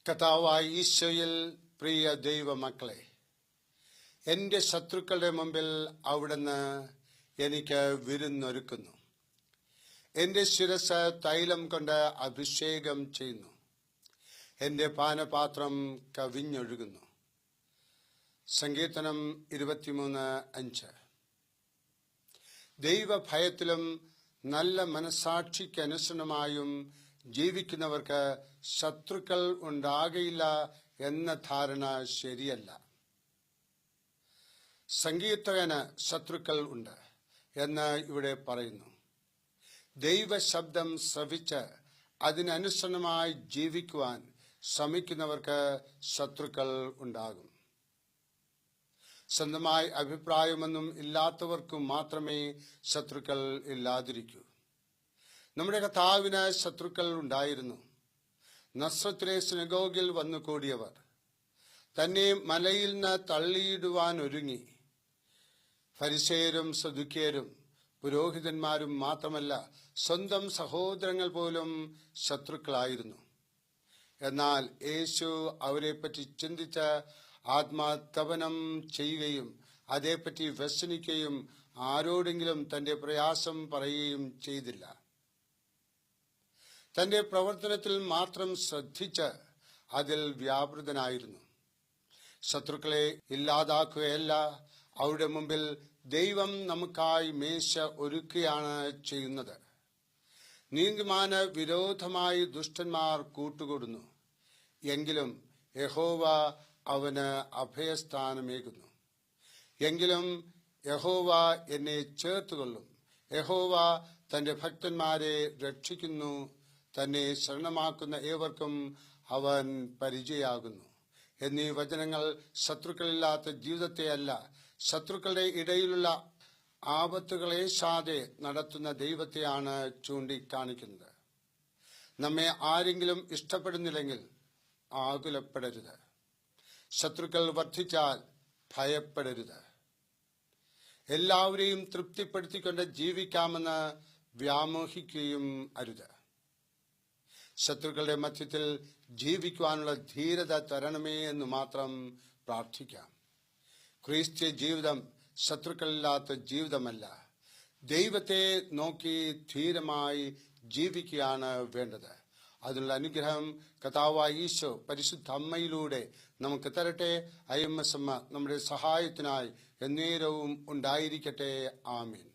കർത്താവായ ഈശോയിൽ പ്രിയ ദൈവമക്കളെ, എൻ്റെ ശത്രുക്കളുടെ മുമ്പിൽ അവിടുന്ന് എനിക്ക് വിരുന്നൊരുക്കുന്നു. എൻ്റെ ശിരസ് തൈലം കൊണ്ട് അഭിഷേകം ചെയ്യുന്നു. എൻ്റെ പാനപാത്രം കവിഞ്ഞൊഴുകുന്നു. സങ്കീർത്തനം 23:5. ദൈവഭയത്തിലും നല്ല മനസാക്ഷിക്കനുസരണമായും ജീവിക്കുന്നവർക്ക് ശത്രുക്കൾ ഉണ്ടാകയില്ല എന്ന ധാരണ ശരിയല്ല. സങ്കീർത്തകന് ശത്രുക്കൾ ഉണ്ട് എന്ന് ഇവിടെ പറയുന്നു. ദൈവശബ്ദം ശ്രവിച്ച് അതിനനുസരണമായി ജീവിക്കുവാൻ ശ്രമിക്കുന്നവർക്ക് ശത്രുക്കൾ ഉണ്ടാകും. സ്വന്തമായി അഭിപ്രായമൊന്നും ഇല്ലാത്തവർക്കും മാത്രമേ ശത്രുക്കൾ ഇല്ലാതിരിക്കൂ. നമ്മുടെ കർത്താവിന് ശത്രുക്കൾ ഉണ്ടായിരുന്നു. നസ്രത്തിലെ സിനഗോഗിൽ വന്നു കൂടിയവർ തന്നെ മലയിൽ നിന്ന് തള്ളിയിടുവാൻ ഒരുങ്ങി. ഫരിസേയരും സദുക്യരും പുരോഹിതന്മാരും മാത്രമല്ല, സ്വന്തം സഹോദരങ്ങൾ പോലും ശത്രുക്കളായിരുന്നു. എന്നാൽ യേശു അവരെപ്പറ്റി ചിന്തിച്ച് ആത്മാതപനം ചെയ്യുകയും അതേപ്പറ്റി വ്യസനിക്കുകയും ആരോടെങ്കിലും തന്റെ പ്രയാസം പറയുകയും ചെയ്തില്ല. തന്റെ പ്രവർത്തനത്തിൽ മാത്രം ശ്രദ്ധിച്ച് അതിൽ വ്യാപൃതനായിരുന്നു. ശത്രുക്കളെ ഇല്ലാതാക്കുകയല്ല, അവരുടെ മുമ്പിൽ ദൈവം നമുക്കായി മേശ ഒരുക്കുകയാണ് ചെയ്യുന്നത്. നീതിമാന് വിരോധമായി ദുഷ്ടന്മാർ കൂട്ടുകൂടുന്നു, എങ്കിലും യഹോവ അവന് അഭയസ്ഥാനമേകുന്നു. എങ്കിലും യഹോവ എന്നെ ചേർത്തുകൊള്ളും. യഹോവ തന്റെ ഭക്തന്മാരെ രക്ഷിക്കുന്നു. തന്നെ ശരണമാക്കുന്ന ഏവർക്കും അവൻ പരിചയാകുന്നു. എന്നീ വചനങ്ങൾ ശത്രുക്കളില്ലാത്ത ജീവിതത്തെയല്ല, ശത്രുക്കളുടെ ഇടയിലുള്ള ആപത്തുകളേശാതെ നടത്തുന്ന ദൈവത്തെയാണ് ചൂണ്ടിക്കാണിക്കുന്നത്. നമ്മെ ആരെങ്കിലും ഇഷ്ടപ്പെടുന്നില്ലെങ്കിൽ ആകുലപ്പെടരുത്. ശത്രുക്കൾ വർദ്ധിച്ചാൽ ഭയപ്പെടരുത്. എല്ലാവരെയും തൃപ്തിപ്പെടുത്തിക്കൊണ്ട് ജീവിക്കാമെന്ന് വ്യാമോഹിക്കുകയും അരുത്. ശത്രുക്കളുടെ മധ്യത്തിൽ ജീവിക്കുവാനുള്ള ധീരത തരണമേ എന്ന് മാത്രം പ്രാർത്ഥിക്കാം. ക്രിസ്ത്യ ജീവിതം ശത്രുക്കളില്ലാത്ത ജീവിതമല്ല. ദൈവത്തെ നോക്കി ധീരമായി ജീവിക്കുകയാണ് വേണ്ടത്. അതിനുള്ള അനുഗ്രഹം കർത്താവായ ഈശോ പരിശുദ്ധ അമ്മയിലൂടെ നമുക്ക് തരട്ടെ. IMS അമ്മ നമ്മുടെ സഹായത്തിനായി എന്നേരവും ഉണ്ടായിരിക്കട്ടെ. ആമീൻ.